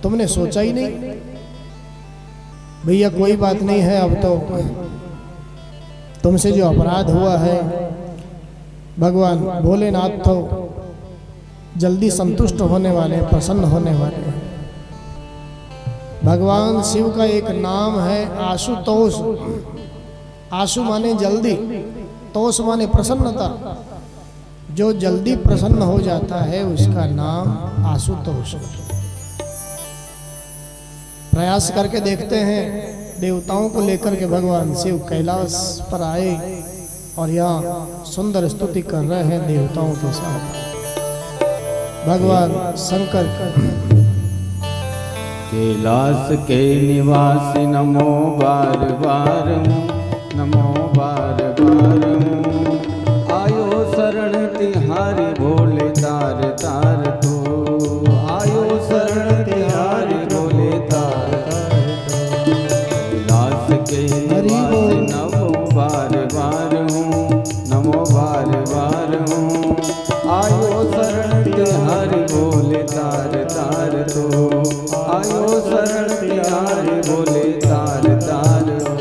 तुमने सोचा ही नहीं? भैया कोई बात नहीं है, अब तो तुमसे जो अपराध हुआ है, भगवान भोलेनाथ तो जल्दी संतुष्ट होने वाले हैं, प्रसन्न होने वाले हैं। भगवान शिव का एक नाम है आशुतोष। आशु माने जल्दी, तोष माने प्रसन्नता। जो जल्दी प्रसन्न हो जाता है उसका नाम आशुतोष। प्रयास करके देखते हैं। देवताओं को लेकर के भगवान शिव कैलाश पर आए और यहाँ सुंदर स्तुति कर रहे हैं देवताओं के साथ। भगवान शंकर कैलाश के निवासी नमो बार बार, नमो बार बार। आयो शरण तिहारी भोले तार तार तो, आयो शरण तिहारी भोले तार तार तो। कैलाश के निवासी नमो बार बार हूँ, नमो बार बार हूँ। आयो शरण तिहारी भोले तार तार तो, आयो शरण तिहारी भोले तार तार हो।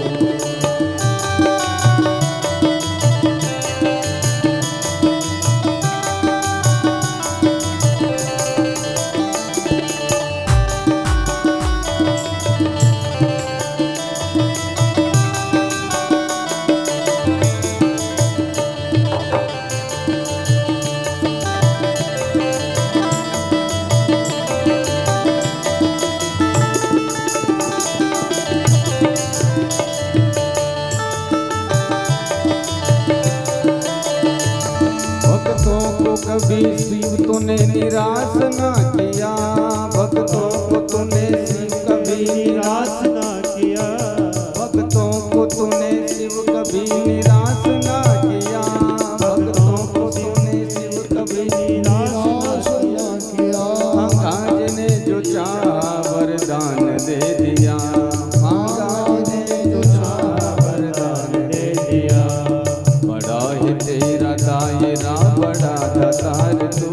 कभी शिव तूने निराश ना किया, भक्तों को तूने शिव कभी निराश ना किया। भक्तों को तूने शिव कभी निराश ना किया। भक्तों को तूने शिव कभी निराश ना किया। महाराज ने जो चाहा वरदान दे दिया, महाराज ने जो चाहा वरदान दे दिया। बड़ा ही तेरा दायरा, बड़ा दातार तू,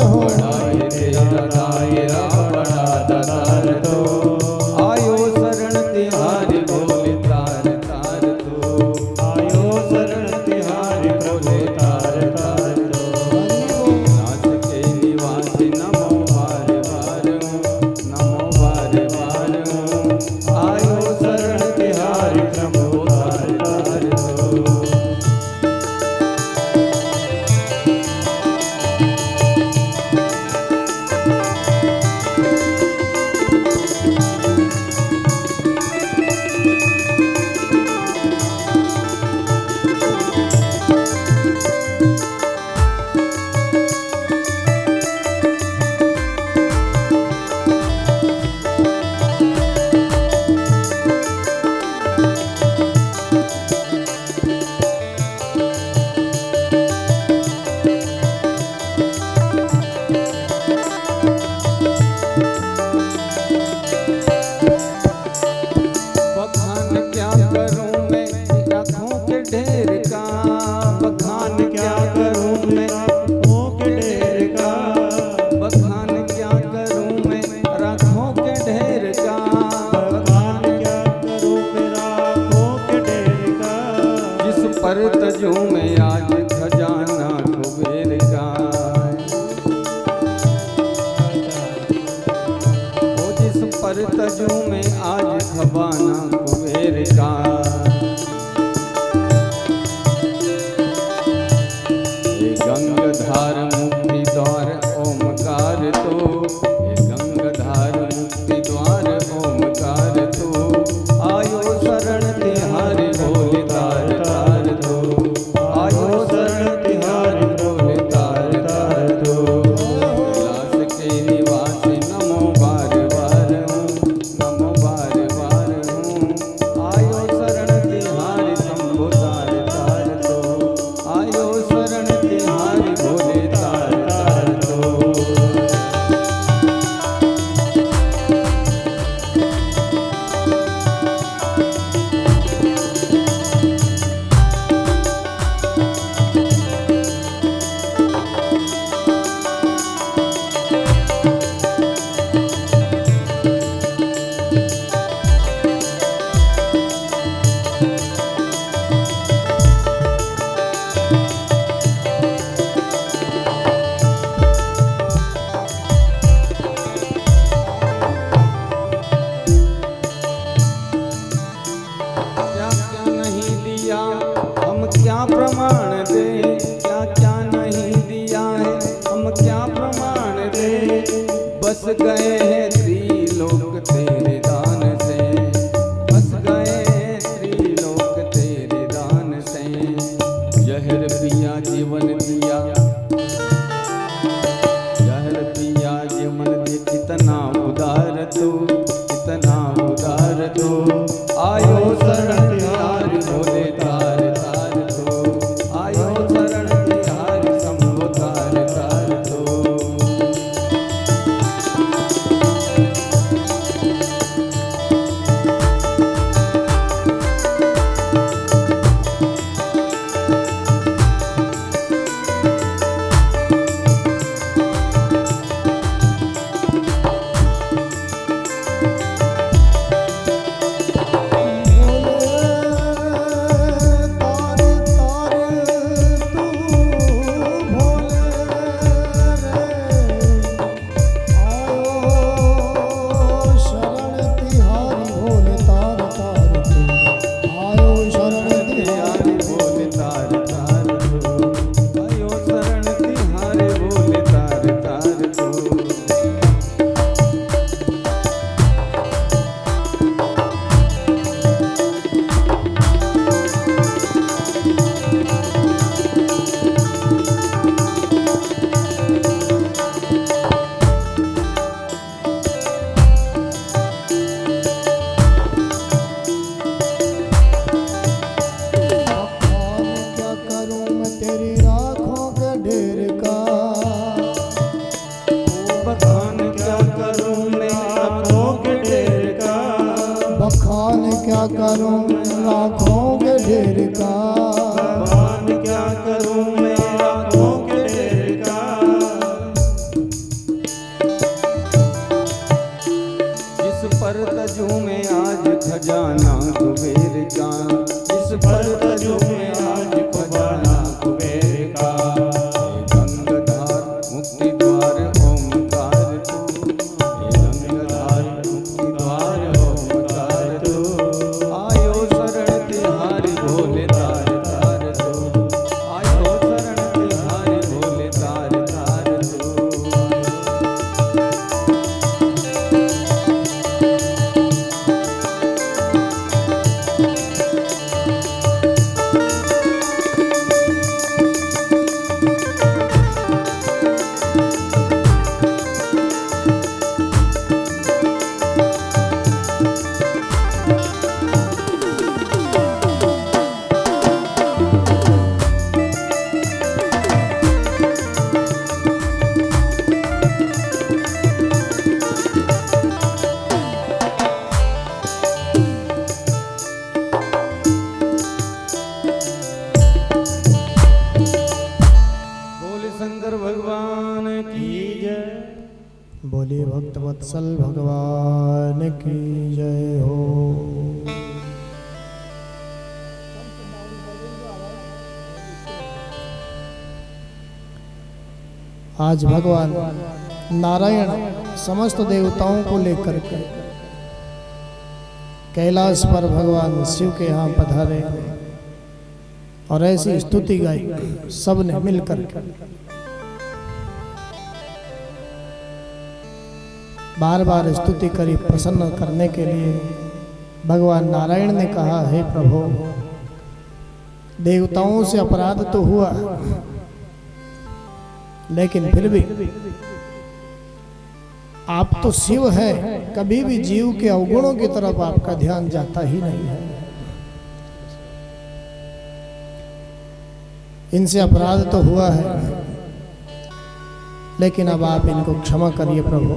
बड़ा ही तेरा दायरा, बड़ा दातार तू। आयो शरण तिहारी भोले तार तार तू। जिस पर तजू में आज खबाना कुबेर का। ये गंगाधार मुक्ति द्वार ओमकार तो, ये गंगाधार मुक्ति द्वार ओमकार तो, आयो शरण तिहारी बोले तार तार दो, आयो शरण तिहारी बोले तार तार दो। कैलाश के निवासी नमो बार बार हूँ, नमो बार बार हूँ, आयो शरण तिहारी शंभु तार तार दो, आयो शरण तिहारी बोले तार तार दो। क्या क्या नहीं दिया हम क्या प्रमाण दे, क्या क्या नहीं दिया है हम क्या प्रमाण दे। बस गए हैं त्रिलोक तेरे दान से, बस गए हैं त्रिलोक तेरे दान से। जहर पिया जीवन दिया, जहर पिया जीवन दे, कितना उदार तू, कितना उदार तू, आयो शरण तिहारी बोले तार तार दो, आयो शरण तिहारी शंभु तार तार दो। बखान क्या करूं मैं लाखों के ढेर का, बखान क्या करूं लाखों के ढेर का, बखान क्या करूं मैं लाखों के ढेर का। जिस पर तजू में आज खजाना कुबेर का, जिस पर तजू में आज खजाना कुबेर का। गंगाधार मुक्ति द्वार ओमकार तू, गंगाधार मुक्ति द्वार ओमकार तू, आयो शरण तिहारी भोले तार तार दो, आयो शरण तिहारी भोले तार तार दो। बोले भक्त वत्सल भगवान की जय हो। आज भगवान नारायण समस्त देवताओं को लेकर के कैलाश पर भगवान शिव के यहाँ पधारे और ऐसी स्तुति गाई सबने मिलकर के। बार बार स्तुति करी प्रसन्न करने के लिए। भगवान नारायण ने कहा, हे प्रभु, देवताओं से अपराध तो हुआ, लेकिन फिर भी आप तो शिव हैं, कभी भी जीव के अवगुणों की तरफ आपका ध्यान जाता ही नहीं है। इनसे अपराध तो हुआ है, लेकिन अब आप इनको क्षमा करिए प्रभु।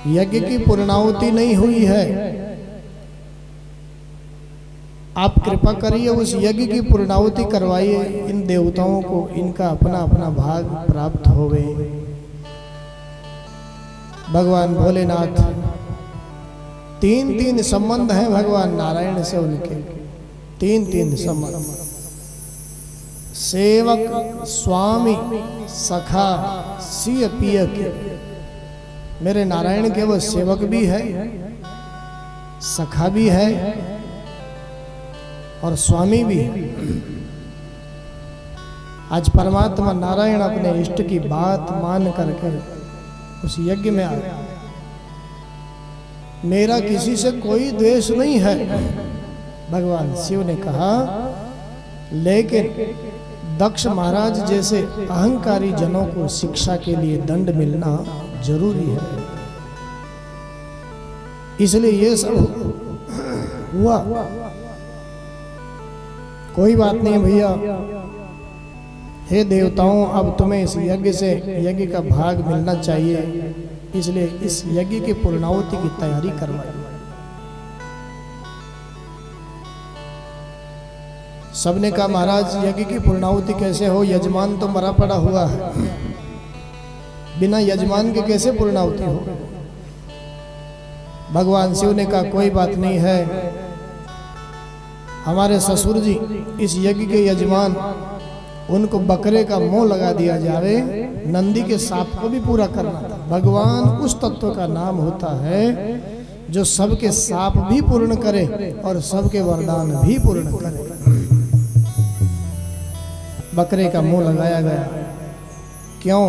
यज्ञ की पूर्णाहुति नहीं हुई है, आप कृपा करिए उस यज्ञ की पूर्णाहुति करवाइए। इन देवताओं को इनका अपना अपना भाग प्राप्त होवे। भगवान भोलेनाथ, तीन संबंध हैं भगवान नारायण से उनके, तीन संबंध। सेवक, स्वामी, सखा, सिय पिय के। मेरे नारायण के वो सेवक भी है, सखा भी है और स्वामी भी है। आज परमात्मा नारायण अपने इष्ट की बात मान करके उस यज्ञ में आए। मेरा किसी से कोई द्वेष नहीं है, भगवान शिव ने कहा, लेकिन दक्ष महाराज जैसे अहंकारी जनों को शिक्षा के लिए दंड मिलना जरूरी है, इसलिए ये सब हुआ। कोई बात नहीं भैया, हे देवताओं, अब तुम्हें इस यज्ञ से यज्ञ का भाग मिलना चाहिए, इसलिए इस यज्ञ की पूर्णाहुति की तैयारी करवाई। सबने कहा, महाराज यज्ञ की पूर्णाहुति कैसे हो, यजमान तो मरा पड़ा हुआ है, बिना यजमान के कैसे पूर्णाहुति हो। भगवान शिव ने कहा, कोई बात नहीं है, हमारे ससुर जी इस यज्ञ के यजमान, उनको बकरे का मुंह लगा दिया जावे, नंदी के साप को भी पूरा करना था। भगवान उस तत्व का नाम होता है जो सबके साप भी पूर्ण करे और सबके वरदान भी पूर्ण करे। बकरे का मुंह लगाया गया, क्यों?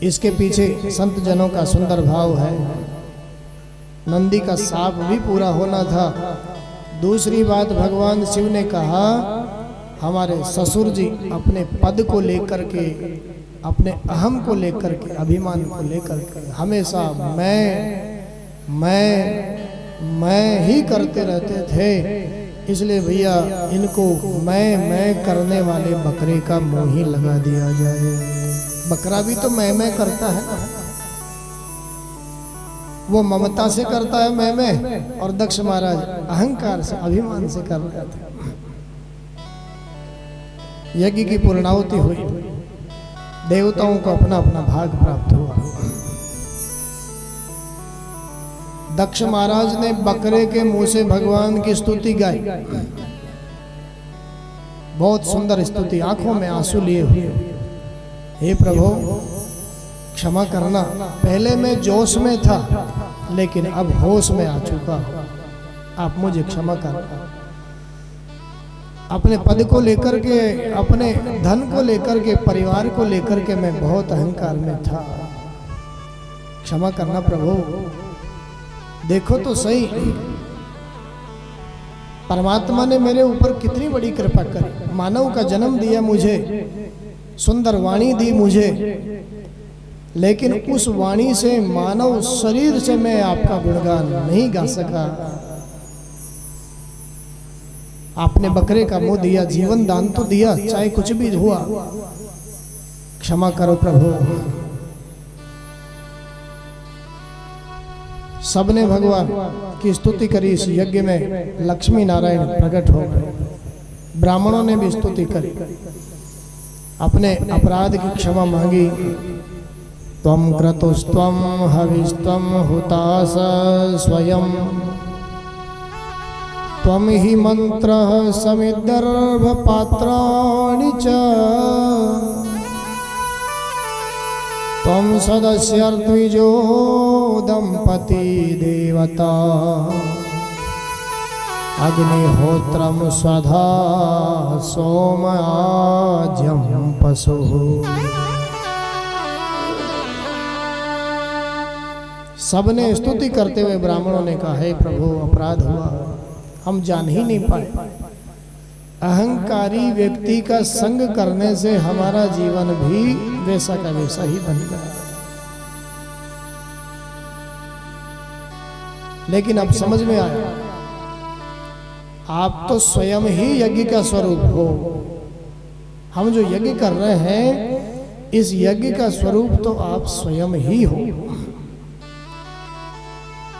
इसके पीछे संत जनों का सुंदर भाव है। नंदी का साप भी पूरा होना था। दूसरी बात, भगवान शिव ने कहा, हमारे ससुर जी अपने पद को लेकर के, अपने अहम को लेकर के, अभिमान को लेकर के हमेशा मैं ही करते रहते थे। इसलिए भैया इनको मैं करने वाले बकरे का मुंह ही लगा दिया जाए। बकरा भी तो मैं करता है, वो ममता से करता है मैं, और दक्ष महाराज अहंकार से, अभिमान से कर रहे थे। यज्ञ की पूर्णाहुति हुई, देवताओं को अपना अपना भाग प्राप्त हुआ। दक्ष महाराज ने बकरे के मुंह से भगवान की स्तुति गाई, बहुत सुंदर स्तुति, आंखों में आंसू लिए हुए। हे प्रभु क्षमा करना, पहले मैं जोश में था लेकिन अब होश में आ चुका, आप मुझे क्षमा करना। अपने पद को लेकर के, अपने धन को लेकर के, परिवार को लेकर के मैं बहुत अहंकार में था, क्षमा करना प्रभु। देखो तो सही, परमात्मा ने मेरे ऊपर कितनी बड़ी कृपा करी, मानव का जन्म दिया मुझे, सुंदर वाणी दी मुझे, लेकिन उस वाणी से, मानव शरीर से मैं आपका गुणगान नहीं गा सका। आपने बकरे का मुंह दिया, जीवन दान तो दिया, चाहे कुछ भी हुआ, क्षमा करो प्रभु। सबने भगवान की स्तुति करी। इस यज्ञ में लक्ष्मी नारायण प्रकट हो गए, ब्राह्मणों ने भी स्तुति करी, अपने अपराध की क्षमा मांगी। त्वं क्रतुस्त्वं हविस्त्वं हुतास स्वयं, त्वं हि मंत्रः समिद्दर्भ पात्राणि च, त्वं सदस्यर्द्विजो दंपति देवता अग्निहोत्रम स्वधा सोमाज्यम पशु। सबने स्तुति करते हुए ब्राह्मणों ने कहा, हे प्रभु अपराध हुआ, हम जान ही नहीं पाए। अहंकारी व्यक्ति का संग करने से हमारा जीवन भी वैसा का वैसा ही बन गया। लेकिन अब समझ में आया, आप तो स्वयं ही यज्ञ का स्वरूप हो। हम जो यज्ञ कर रहे हैं, इस यज्ञ का स्वरूप तो आप स्वयं ही हो।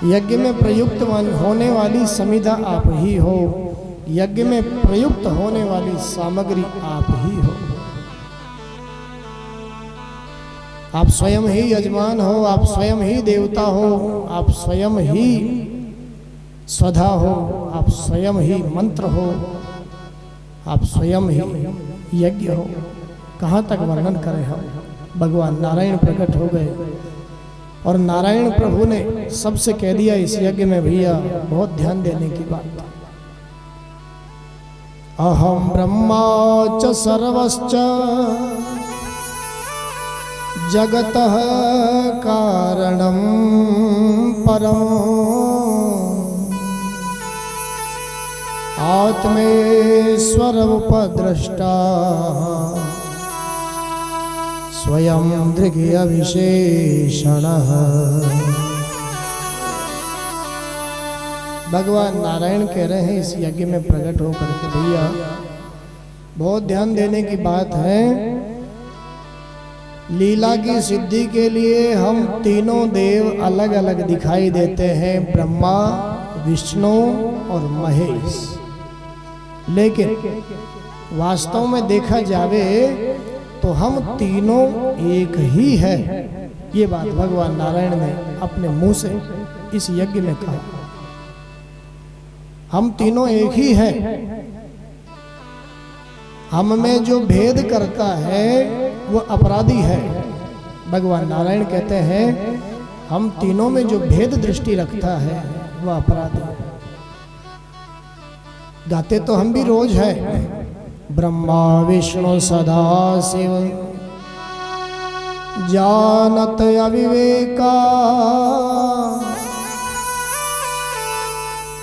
यज्ञ में प्रयुक्त होने वाली समिधा आप ही हो। यज्ञ में प्रयुक्त होने वाली सामग्री आप ही हो। आप स्वयं ही यजमान हो, आप स्वयं ही देवता हो, आप स्वयं ही स्वधा हो, आप स्वयं ही मंत्र हो, आप स्वयं ही यज्ञ हो। कहाँ तक वर्णन करें हम। भगवान नारायण प्रकट हो गए और नारायण प्रभु ने सबसे कह दिया इस यज्ञ में, भैया बहुत ध्यान देने की बात। अहम ब्रह्मा च सर्वश्च जगतः कारणं परम आत्मेश्वर उपद्रष्टा स्वयं दृग्य विशेषणः। भगवान नारायण कह रहे हैं इस यज्ञ में प्रकट होकर के, भैया बहुत ध्यान देने की बात है। लीला की सिद्धि के लिए हम तीनों देव अलग अलग दिखाई देते हैं, ब्रह्मा, विष्णु और महेश। लेकिन वास्तव में देखा जावे तो हम तीनों एक ही है। ये बात भगवान नारायण ने अपने मुंह से इस यज्ञ में कहा। हम तीनों एक ही हैं। हम में जो भेद करता है वो अपराधी है। भगवान नारायण कहते हैं हम तीनों में जो भेद दृष्टि रखता है वह अपराधी है। गाते तो हम भी रोज है, ब्रह्मा विष्णु सदा शिव जानत अविवेका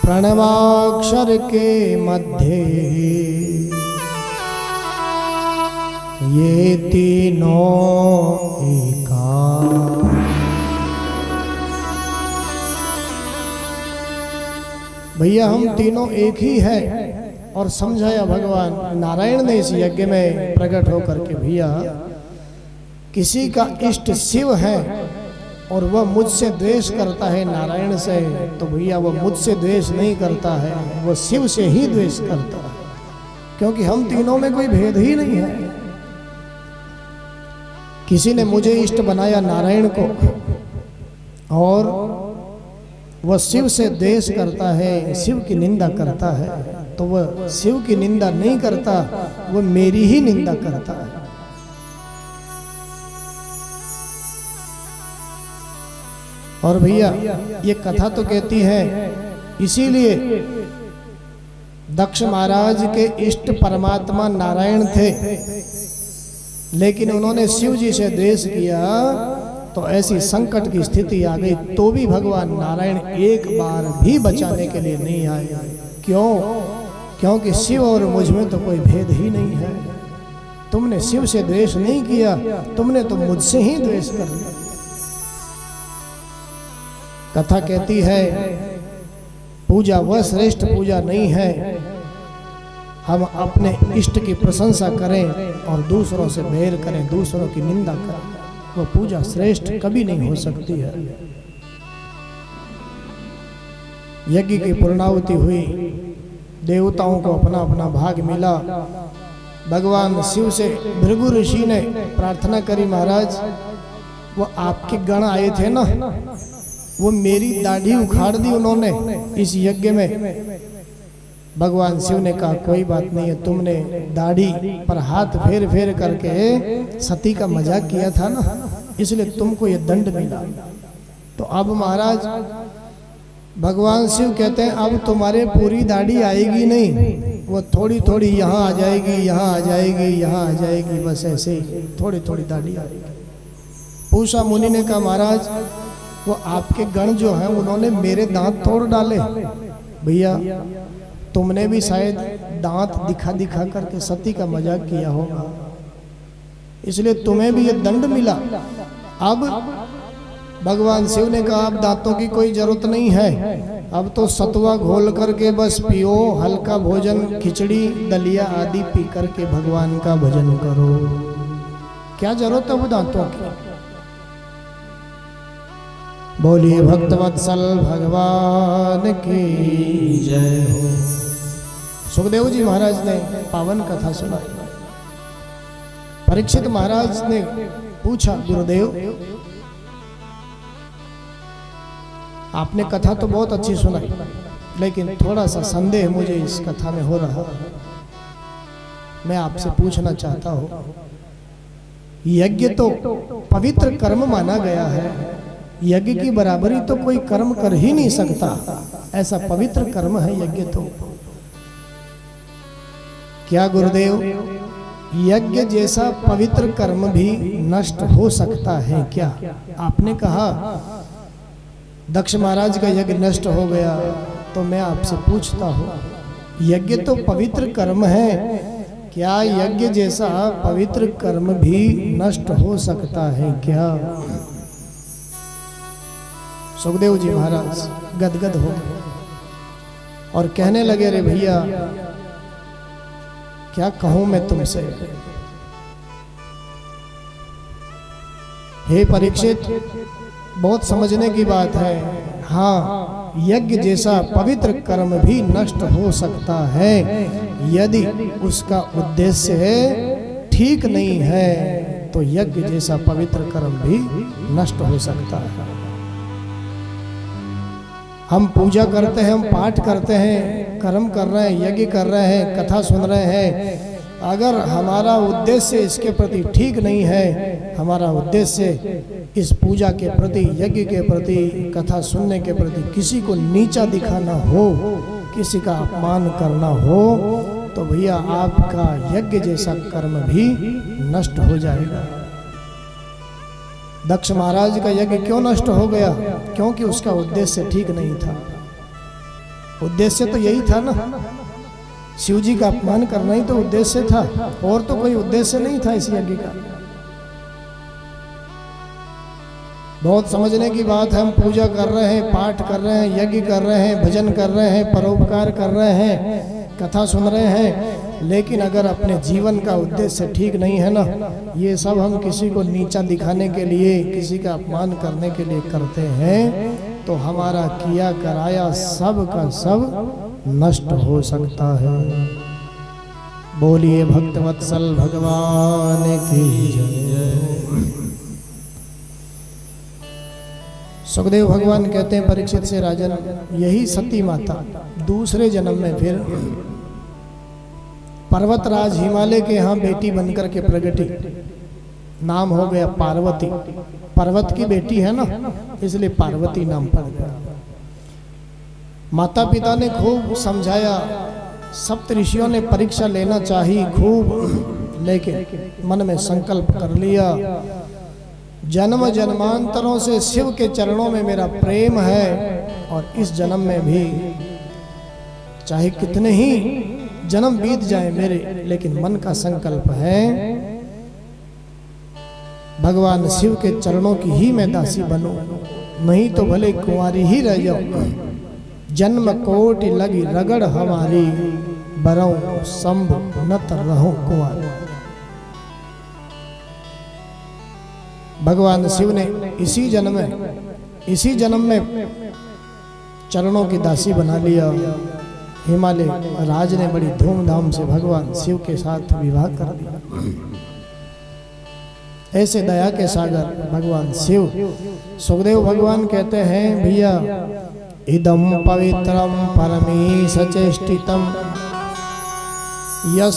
प्रणवाक्षर के मध्य ये तीनों एका। भैया हम तीनों एक ही है। और समझाया भगवान नारायण ने इस यज्ञ में प्रकट होकर के, भैया किसी का इष्ट शिव है और वह मुझसे द्वेष करता है नारायण से, तो भैया वह मुझसे द्वेष नहीं करता है, वह शिव से ही द्वेष करता है। क्योंकि हम तीनों में कोई भेद ही नहीं है। किसी ने मुझे इष्ट बनाया नारायण को और वह शिव से द्वेष करता है, शिव की निंदा करता है, तो वह शिव की निंदा नहीं करता, वह मेरी ही निंदा करता है। और भैया ये कथा तो कहती है, इसीलिए दक्ष महाराज के इष्ट परमात्मा नारायण थे, लेकिन उन्होंने शिव जी से द्वेष किया तो ऐसी संकट की स्थिति आ गई, तो भी भगवान नारायण एक बार भी बचाने के लिए नहीं आए। क्यों? क्योंकि शिव और मुझ में तो कोई भेद ही नहीं है। तुमने शिव से द्वेष नहीं किया, तुमने तो मुझसे ही द्वेष कर लिया। कथा कहती है पूजा वह श्रेष्ठ पूजा नहीं है हम अपने इष्ट की प्रशंसा करें और दूसरों से बैर करें, दूसरों की निंदा करें, वो पूजा श्रेष्ठ कभी नहीं हो सकती है। यज्ञ की पूर्णाहुति हुई, देवताओं को अपना अपना भाग मिला। भगवान शिव से भृगु ऋषि ने प्रार्थना करी, महाराज वो आपके गण आए थे ना, वो मेरी दाढ़ी उखाड़ दी उन्होंने इस यज्ञ में। भगवान शिव ने कहा कोई बात नहीं है, तुमने दाढ़ी पर हाथ फेर फेर करके सती का मजाक किया था ना, इसलिए तुमको ये दंड मिला। तो अब महाराज भगवान शिव कहते हैं अब तुम्हारे पूरी दाढ़ी आएगी नहीं, वो थोड़ी थोड़ी यहाँ आ जाएगी, यहाँ आ जाएगी, यहाँ आ जाएगी, बस ऐसे ही थोड़ी थोड़ी दाढ़ी आएगी। पूषा मुनि ने कहा महाराज वो आपके गण जो हैं उन्होंने मेरे दांत तोड़ डाले। भैया तुमने भी शायद दांत दिखा दिखा करके सती का मजाक किया होगा, इसलिए तुम्हें भी ये दंड मिला। अब भगवान शिव ने कहा अब दांतों की कोई जरूरत नहीं है, अब तो सतुआ घोल करके बस पियो, हल्का भोजन खिचड़ी दलिया आदि पी करके भगवान का भजन करो। क्या जरूरत है वो दांतों की। बोलिए भक्तवत्सल भगवान की जय हो। सुखदेव जी महाराज ने पावन कथा सुनाई। परीक्षित महाराज ने पूछा गुरुदेव आपने कथा तो बहुत अच्छी सुनाई, लेकिन थोड़ा सा संदेह मुझे इस कथा में हो रहा, मैं आपसे पूछना चाहता हूं। यज्ञ तो पवित्र कर्म माना गया है, यज्ञ की बराबरी तो कोई कर्म कर ही नहीं सकता, ऐसा पवित्र कर्म है यज्ञ। तो क्या गुरुदेव यज्ञ जैसा पवित्र कर्म भी नष्ट हो सकता है क्या? आपने कहा दक्ष महाराज का यज्ञ नष्ट हो गया, तो मैं आपसे पूछता हूँ यज्ञ तो पवित्र कर्म है, क्या यज्ञ जैसा पवित्र कर्म भी नष्ट हो सकता है क्या? सुखदेव जी महाराज गदगद हो गए और कहने लगे रे भैया क्या कहूं मैं तुमसे। हे परीक्षित बहुत समझने की बात है। हाँ यज्ञ जैसा पवित्र कर्म भी नष्ट हो सकता है यदि उसका उद्देश्य ठीक नहीं है, तो यज्ञ जैसा पवित्र कर्म भी नष्ट हो सकता है। हम पूजा करते हैं, हम पाठ करते हैं, कर्म कर रहे हैं, यज्ञ कर रहे हैं, कथा सुन रहे हैं, अगर हमारा उद्देश्य इसके प्रति ठीक नहीं है, हमारा उद्देश्य इस पूजा के प्रति, यज्ञ के प्रति, कथा सुनने के प्रति किसी को नीचा दिखाना हो, किसी का अपमान करना हो, तो भैया आपका यज्ञ जैसा कर्म भी नष्ट हो जाएगा। दक्ष महाराज का यज्ञ क्यों नष्ट हो गया? क्योंकि उसका उद्देश्य ठीक नहीं था। उद्देश्य तो यही था ना, शिव जी का अपमान करना ही तो उद्देश्य था, और तो कोई उद्देश्य नहीं था इस यज्ञ का। बहुत समझने की बात है। हम पूजा कर रहे हैं, पाठ कर रहे हैं, यज्ञ कर रहे हैं, भजन कर रहे हैं, परोपकार कर रहे हैं, कथा सुन रहे हैं, लेकिन अगर अपने जीवन का उद्देश्य ठीक नहीं है ना, ये सब हम किसी को नीचा दिखाने के लिए, किसी का अपमान करने के लिए करते हैं, तो हमारा किया कराया सब का सब नष्ट हो सकता है। बोलिए भक्तवत्सल भगवान की जय। सुखदेव भगवान कहते हैं परीक्षित से राजन, यही सती माता दूसरे जन्म में फिर पर्वतराज हिमालय के यहाँ बेटी बनकर के प्रगटी, नाम हो गया पार्वती। पर्वत की बेटी है ना, इसलिए पार्वती नाम पड़ गया। माता पिता ने खूब समझाया, सप्त ऋषियों ने परीक्षा लेना चाहिए खूब, लेकिन मन में संकल्प कर लिया जन्म जन्मांतरों से शिव के चरणों में मेरा प्रेम है, और इस जन्म में भी चाहे कितने ही जन्म बीत जाए मेरे, लेकिन मन का संकल्प है भगवान शिव के चरणों की ही मैं दासी बनूं, नहीं तो भले कुंवारी ही रह जाऊं। जन्म कोटि लगी रगड़ हमारी, बरऊं संभ नत रहूं कुंवारी। भगवान शिव ने इसी जन्म में चरणों की दासी बना लिया। हिमालय राज ने बड़ी धूमधाम से भगवान शिव के साथ विवाह कर दिया। ऐसे दया के सागर भगवान शिव। सुखदेव भगवान कहते हैं भैया, इदम पवित्रम परमेश चेष्टितम यस